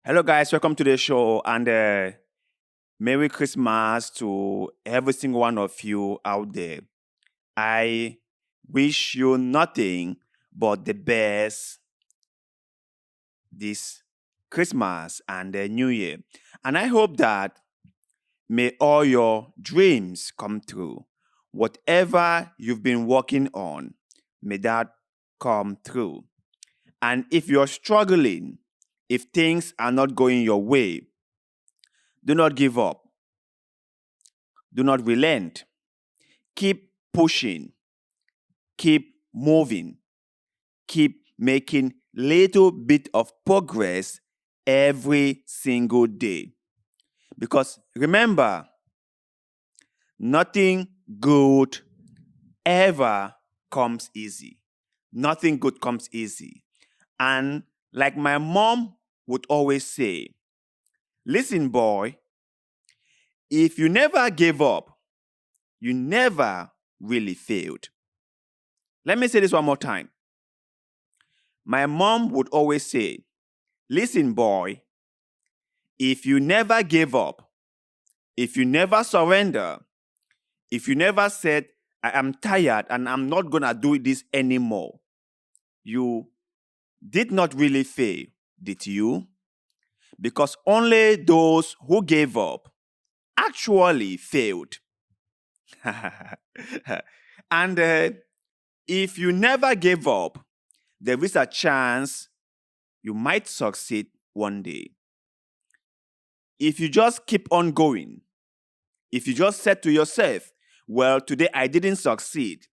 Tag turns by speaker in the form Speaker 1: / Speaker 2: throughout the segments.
Speaker 1: Hello, guys. Welcome to the show, and Merry Christmas to every single one of you out there. I wish you nothing but the best this Christmas and the New Year. And I hope that may all your dreams come true. Whatever you've been working on, may that come true. And if you're struggling, if things are not going your way, do not give up. Do not relent. Keep pushing. Keep moving. Keep making little bit of progress every single day. Because remember, nothing good ever comes easy. Nothing good comes easy. And like my mom would always say, listen, boy, if you never gave up, you never really failed. Let me say this one more time. My mom would always say, listen, boy, if you never gave up, if you never surrender, if you never said, I am tired and I'm not going to do this anymore, you did not really fail, did you? Because only those who gave up actually failed. And if you never gave up, there is a chance you might succeed one day. If you just keep on going, if you just said to yourself, well, today I didn't succeed,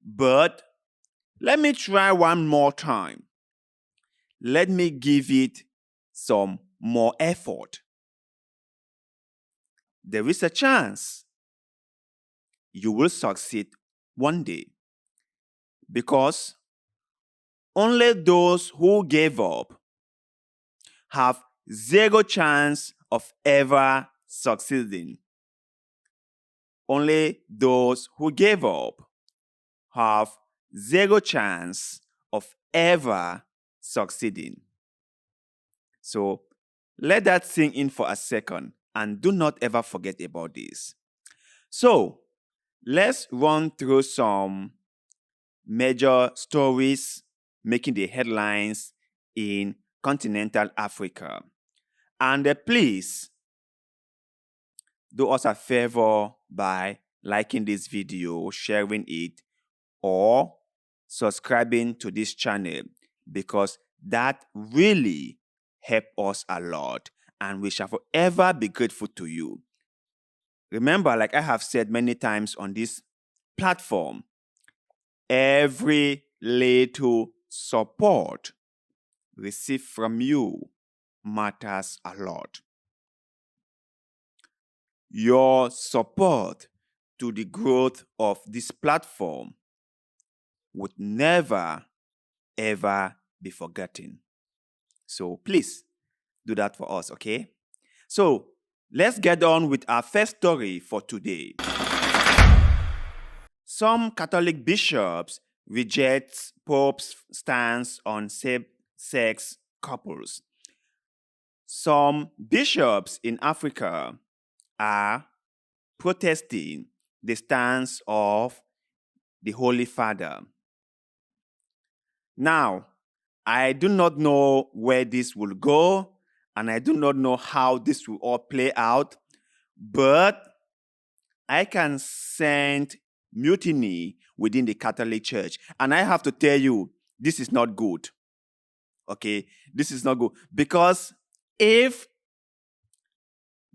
Speaker 1: but let me try one more time. Let me give it some more effort. There is a chance you will succeed one day, because only those who gave up have zero chance of ever succeeding. Only those who gave up have zero chance of ever succeeding. So let that sink in for a second and do not ever forget about this. So let's run through some major stories making the headlines in continental Africa. And please do us a favor by liking this video, sharing it, or subscribing to this channel, because that really helps us a lot, and we shall forever be grateful to you. Remember, like I have said many times on this platform, every little support received from you matters a lot. Your support to the growth of this platform would never, ever be forgotten. So please do that for us, okay? So let's get on with our first story for today. Some Catholic bishops reject Pope's stance on same-sex couples. Some bishops in Africa are protesting the stance of the Holy Father. Now, I do not know where this will go, and I do not know how this will all play out, but I can sense mutiny within the Catholic Church. And I have to tell you, this is not good. Okay? This is not good. Because if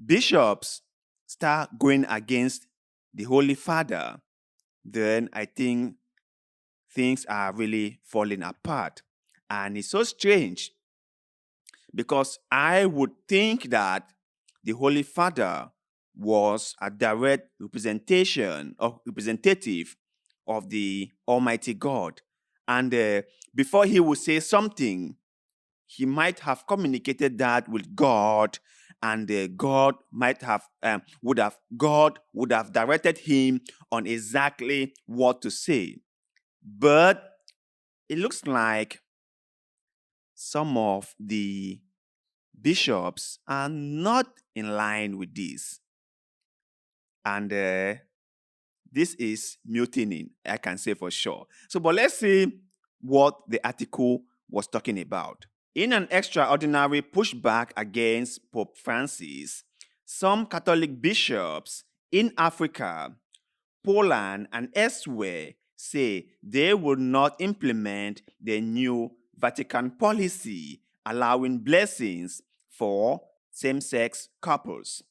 Speaker 1: bishops start going against the Holy Father, then I think things are really falling apart. And it's so strange, because I would think that the Holy Father was a direct representation or representative of the Almighty God. And before he would say something, he might have communicated that with God, and God would have directed him on exactly what to say. But it looks like some of the bishops are not in line with this. And this is mutiny, I can say for sure. So, but let's see what the article was talking about. In an extraordinary pushback against Pope Francis, some Catholic bishops in Africa, Poland, and elsewhere say they will not implement the new Vatican policy allowing blessings for same sex couples.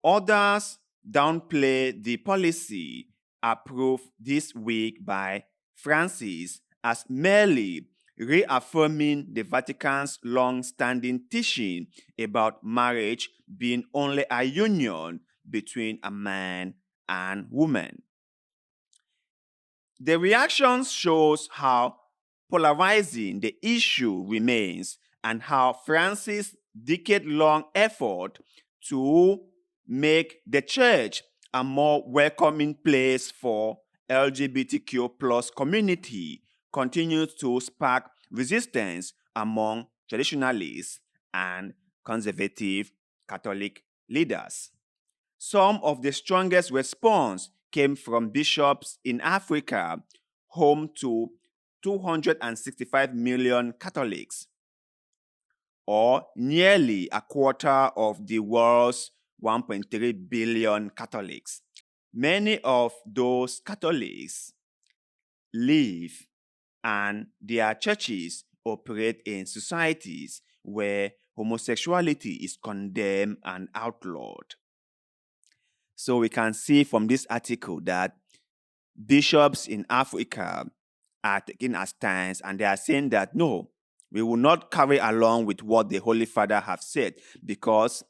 Speaker 1: Others downplay the policy approved this week by Francis as merely reaffirming the Vatican's long-standing teaching about marriage being only a union between a man and woman. The reactions shows how polarizing the issue remains and how Francis' decade-long effort to make the church a more welcoming place for LGBTQ plus community continues to spark resistance among traditionalists and conservative Catholic leaders. Some of the strongest response came from bishops in Africa, home to 265 million Catholics, or nearly a quarter of the world's 1.3 billion Catholics. Many of those Catholics live and their churches operate in societies where homosexuality is condemned and outlawed. So we can see from this article that bishops in Africa are taking a stance and they are saying that no, we will not carry along with what the Holy Father have said because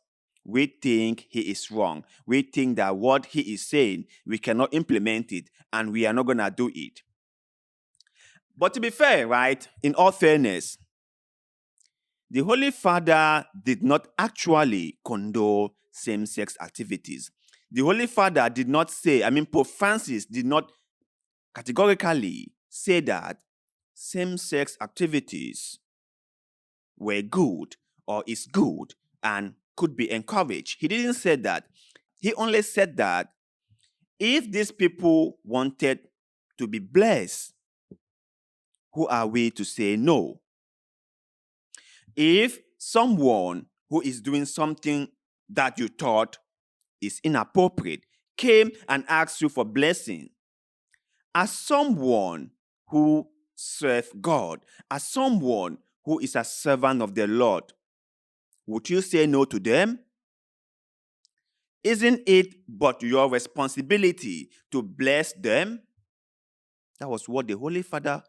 Speaker 1: we think he is wrong. We think that what he is saying, we cannot implement it and we are not going to do it. But to be fair, right, in all fairness, the Holy Father did not actually condone same-sex activities. The Holy Father did not say, Pope Francis did not categorically say that same-sex activities were good or is good and could be encouraged. He didn't say that. He only said that if these people wanted to be blessed, who are we to say no? If someone who is doing something that you thought is inappropriate came and asked you for blessing, as someone who serves God, as someone who is a servant of the Lord, would you say no to them? Isn't it but your responsibility to bless them? That was what the Holy Father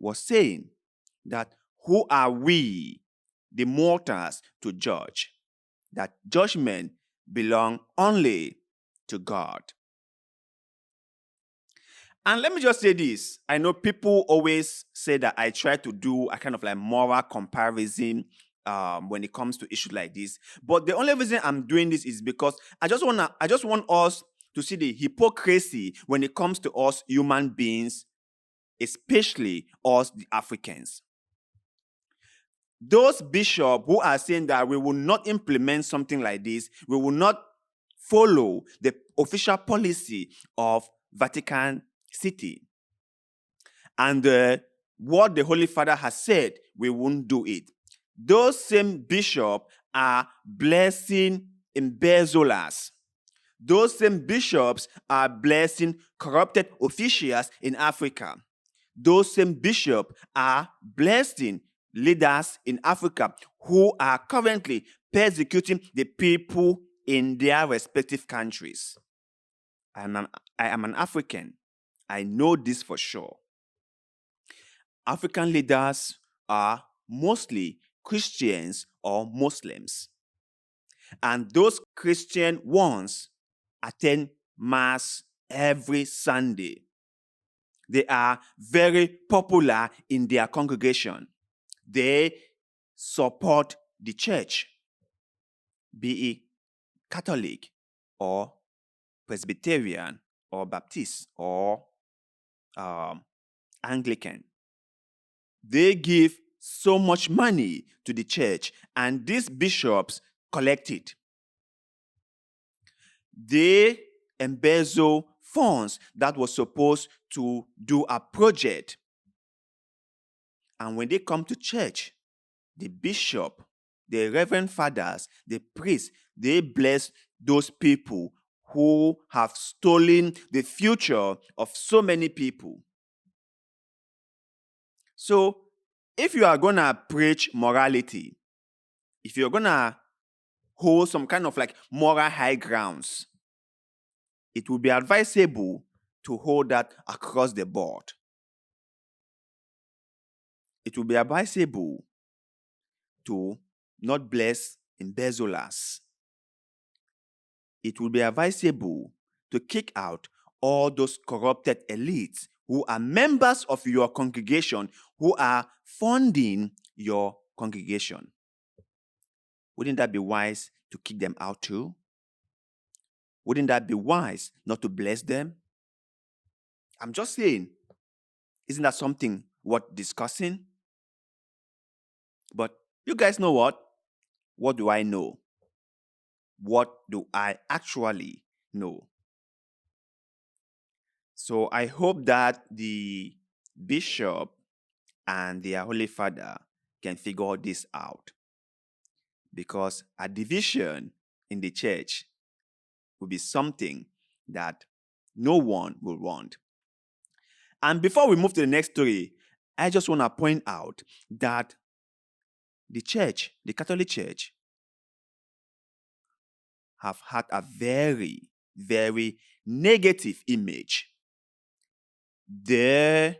Speaker 1: was saying, that who are we, the mortals, to judge? That judgment belongs only to God. And let me just say this. I know people always say that I try to do a kind of like moral comparison when it comes to issues like this. But the only reason I'm doing this is because I just want us to see the hypocrisy when it comes to us human beings, especially us the Africans. Those bishops who are saying that we will not implement something like this, we will not follow the official policy of Vatican City, and what the Holy Father has said, we won't do it. Those same bishops are blessing embezzlers. Those same bishops are blessing corrupted officials in Africa. Those same bishops are blessing leaders in Africa who are currently persecuting the people in their respective countries. I am an African. I know this for sure. African leaders are mostly Christians or Muslims. And those Christian ones attend Mass every Sunday. They are very popular in their congregation. They support the church, be it Catholic or Presbyterian or Baptist or Anglican. They give so much money to the church, and these bishops collect it. They embezzle funds that was supposed to do a project. And when they come to church, the bishop, the reverend fathers, the priests, they bless those people who have stolen the future of so many people. So, if you are going to preach morality, if you're going to hold some kind of like moral high grounds, it will be advisable to hold that across the board. It will be advisable to not bless embezzlers. It will be advisable to kick out all those corrupted elites who are members of your congregation, who are funding your congregation. Wouldn't that be wise to kick them out too? Wouldn't that be wise not to bless them? I'm just saying, isn't that something worth discussing? But you guys know what? What do I know? What do I actually know? So I hope that the bishop and their Holy Father can figure this out, because a division in the church will be something that no one will want. And before we move to the next story, I just want to point out that the church, the Catholic Church, have had a very, very negative image. There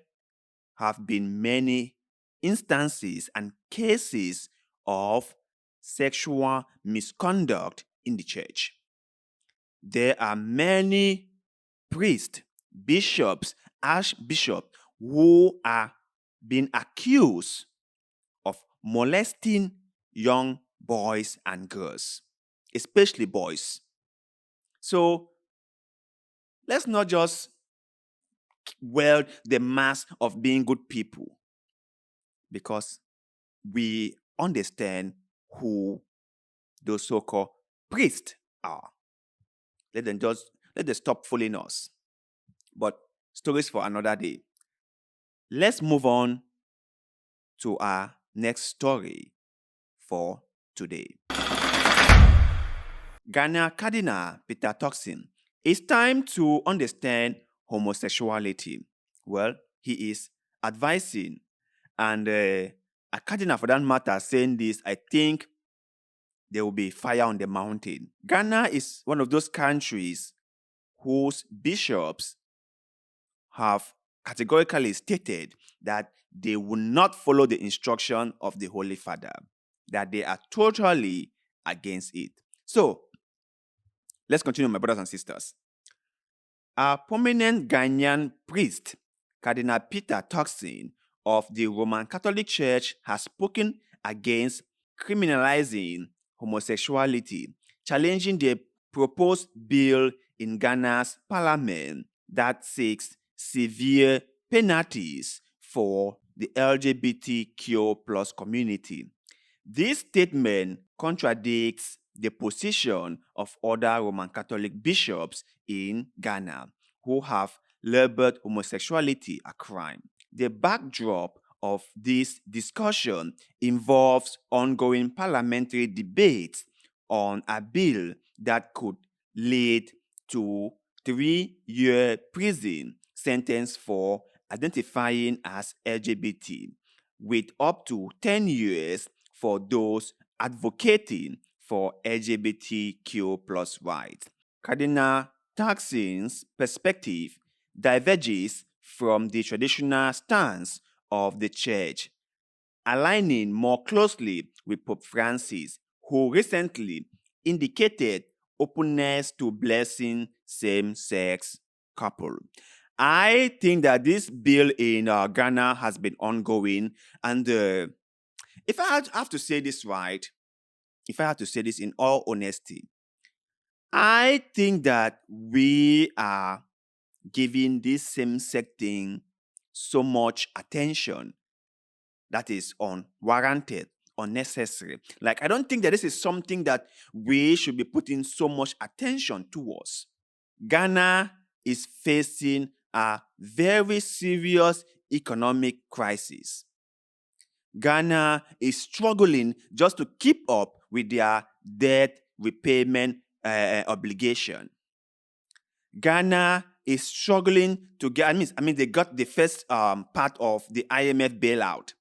Speaker 1: have been many instances and cases of sexual misconduct in the church. There are many priests, bishops, archbishops who are being accused of molesting young boys and girls, especially boys. So let's not just wield the mask of being good people, because we understand who those so-called priests are. Let them stop fooling us. But stories for another day. Let's move on to our next story for today. Ghana Cardinal Peter Turkson. It's time to understand homosexuality. Well, he is advising, and a cardinal for that matter saying this, I think there will be fire on the mountain. Ghana is one of those countries whose bishops have categorically stated that they will not follow the instruction of the Holy Father, that they are totally against it. So, let's continue, my brothers and sisters. A prominent Ghanaian priest, Cardinal Peter Turkson of the Roman Catholic Church, has spoken against criminalizing homosexuality, challenging the proposed bill in Ghana's parliament that seeks severe penalties for the LGBTQ plus community. This statement contradicts the position of other Roman Catholic bishops in Ghana who have labeled homosexuality a crime. The backdrop of this discussion involves ongoing parliamentary debates on a bill that could lead to 3-year prison sentence for identifying as LGBT, with up to 10 years for those advocating for LGBTQ plus rights. Cardinal Turkson's perspective diverges from the traditional stance of the Church, aligning more closely with Pope Francis, who recently indicated openness to blessing same-sex couples. I think that this bill in Ghana has been ongoing, and if I have to say this right, if I have to say this in all honesty, I think that we are giving this same-sex thing so much attention that is unwarranted, unnecessary. Like, I don't think that this is something that we should be putting so much attention towards. Ghana is facing a very serious economic crisis. Ghana is struggling just to keep up with their debt repayment obligation. Ghana is struggling to get, I mean, they got the first part of the IMF bailout.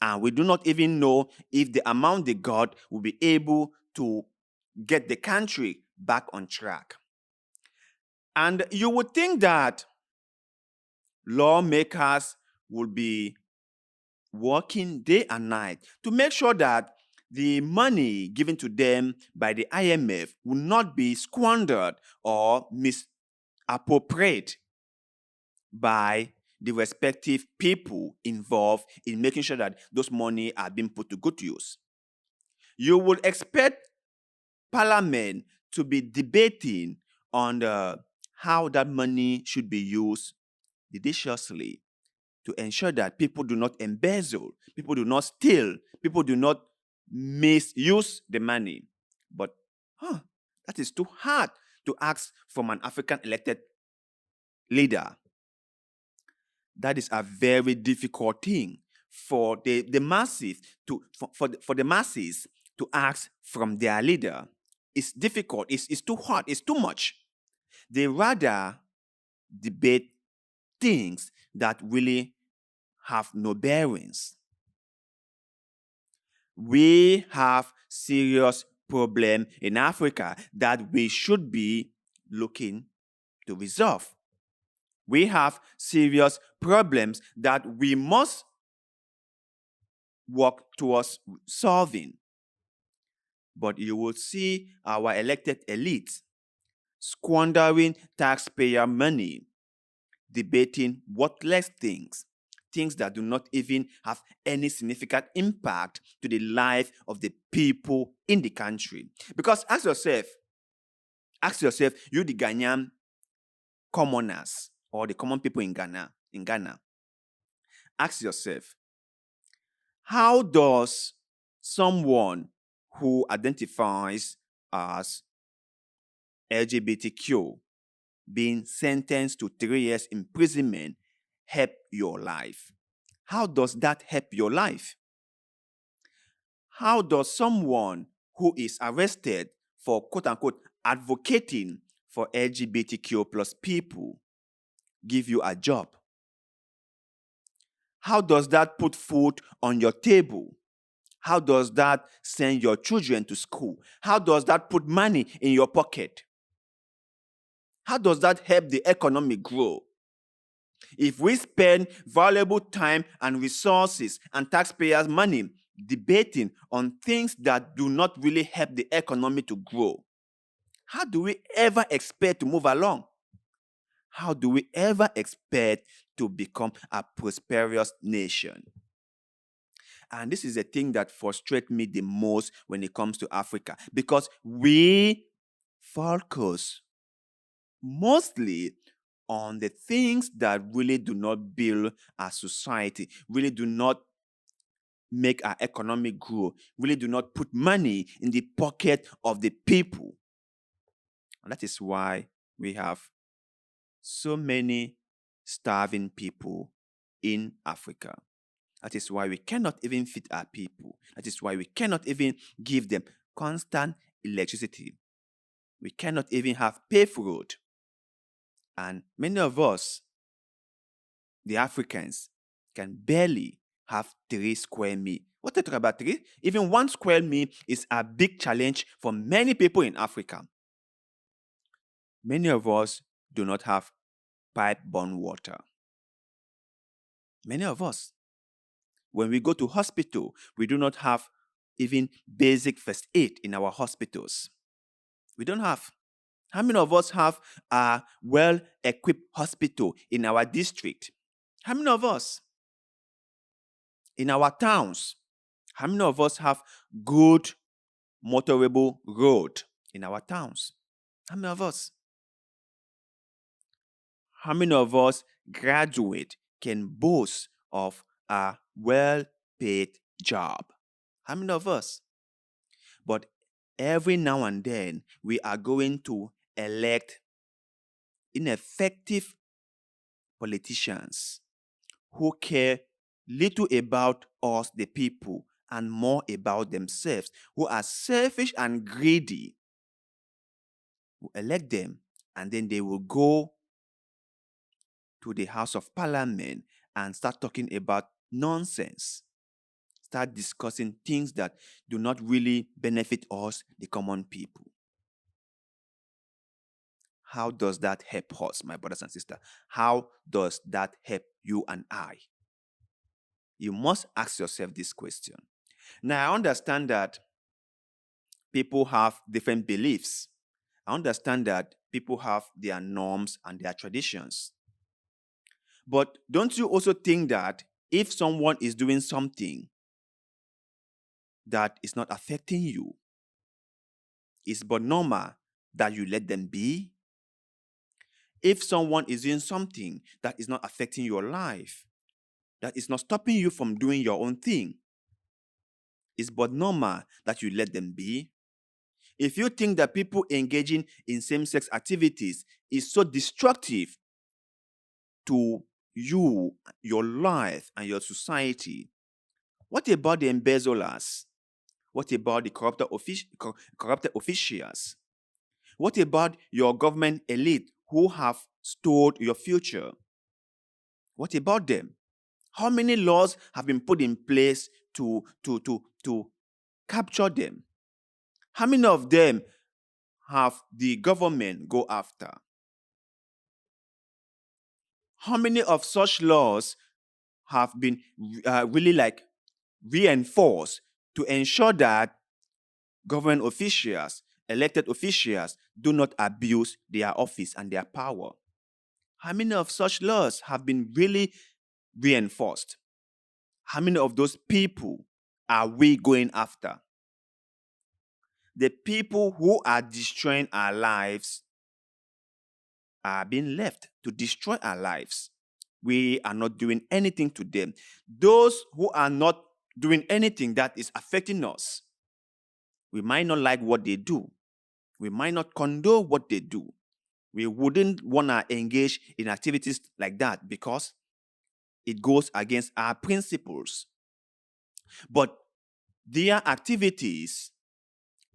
Speaker 1: And we do not even know if the amount they got will be able to get the country back on track. And you would think that lawmakers will be working day and night to make sure that the money given to them by the IMF will not be squandered or misappropriated by the respective people involved in making sure that those money are being put to good use. You would expect Parliament to be debating on how that money should be used judiciously to ensure that people do not embezzle, people do not steal, people do not misuse the money. But that is too hard to ask from an African elected leader. That is a very difficult thing for the masses for the masses to ask from their leader. It's difficult, it's too hard, it's too much. They rather debate things that really have no bearings. We have serious problem in Africa that we should be looking to resolve. We have serious problems that we must work towards solving. But you will see our elected elites squandering taxpayer money, debating worthless things, things that do not even have any significant impact to the life of the people in the country. Because ask yourself, you the Ghanaian commoners or the common people in Ghana, ask yourself, how does someone who identifies as LGBTQ being sentenced to 3 years imprisonment help your life? How does that help your life? How does someone who is arrested for quote-unquote advocating for LGBTQ plus people give you a job? How does that put food on your table? How does that send your children to school? How does that put money in your pocket? How does that help the economy grow? If we spend valuable time and resources and taxpayers' money debating on things that do not really help the economy to grow, how do we ever expect to move along? How do we ever expect to become a prosperous nation? And this is the thing that frustrates me the most when it comes to Africa, because we focus mostly on the things that really do not build our society, really do not make our economy grow, really do not put money in the pocket of the people. And that is why we have so many starving people in Africa. That is why we cannot even feed our people. That is why we cannot even give them constant electricity. We cannot even have paved road. And many of us, the Africans, can barely have 3 square meals. What I talk about 3? Even 1 square meal is a big challenge for many people in Africa. Many of us do not have pipe-borne water. Many of us, when we go to hospital, we do not have even basic first aid in our hospitals. We don't have. How many of us have a well-equipped hospital in our district? How many of us? In our towns, how many of us have good motorable road in our towns? How many of us? How many of us graduate can boast of a well paid job. How many of us? But every now and then, we are going to elect ineffective politicians who care little about us, the people, and more about themselves, who are selfish and greedy. We elect them, and then they will go to the House of Parliament and start talking about nonsense. Start discussing things that do not really benefit us, the common people. How does that help us, my brothers and sisters? How does that help you and I? You must ask yourself this question. Now, I understand that people have different beliefs. I understand that people have their norms and their traditions. But don't you also think that if someone is doing something that is not affecting you, it's but normal that you let them be? If someone is doing something that is not affecting your life, that is not stopping you from doing your own thing, it's but normal that you let them be. If you think that people engaging in same-sex activities is so destructive to you, your life, and your society, what about the embezzlers? What about the corrupted officials? What about your government elite who have stored your future? What about them? How many laws have been put in place to capture them? How many of them have the government go after? How many of such laws have been really reinforced to ensure that government officials, elected officials, do not abuse their office and their power? How many of such laws have been really reinforced? How many of those people are we going after? The people who are destroying our lives are being left to destroy our lives. We are not doing anything to them. Those who are not doing anything that is affecting us, we might not like what they do. We might not condone what they do. We wouldn't want to engage in activities like that because it goes against our principles. But their activities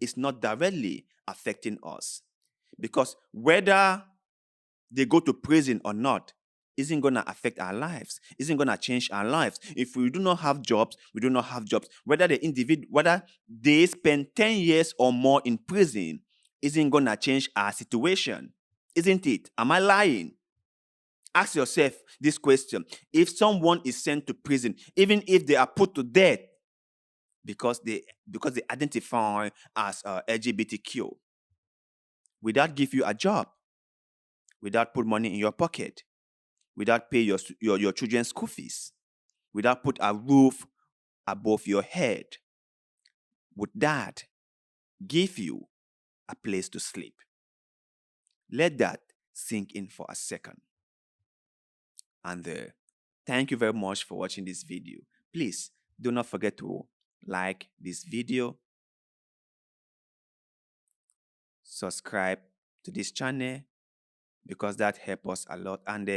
Speaker 1: is not directly affecting us, because whether they go to prison or not isn't going to affect our lives, isn't going to change our lives. If we do not have jobs, we do not have jobs. Whether they spend 10 years or more in prison isn't going to change our situation, isn't it? Am I lying? Ask yourself this question. If someone is sent to prison, even if they are put to death because they identify as LGBTQ, will that give you a job? Will that put money in your pocket? Will that pay your children's school fees? Will that put a roof above your head? Would that give you a place to sleep? Let that sink in for a second. And thank you very much for watching this video. Please do not forget to like this video, subscribe to this channel, because that helps us a lot. And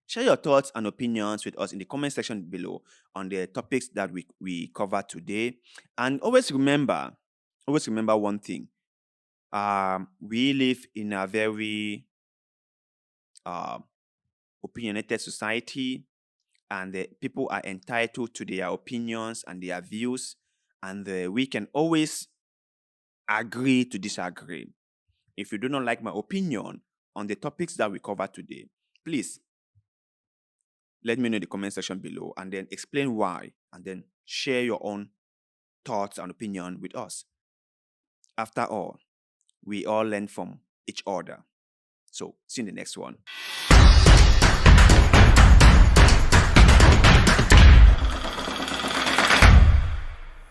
Speaker 1: share your thoughts and opinions with us in the comment section below on the topics that we covered today. And always remember one thing. We live in a very opinionated society, and people are entitled to their opinions and their views, and we can always agree to disagree. If you do not like my opinion on the topics that we covered today, please let me know in the comment section below, and then explain why, and then share your own thoughts and opinion with us. After all, we all learn from each other. So, see you in the next one.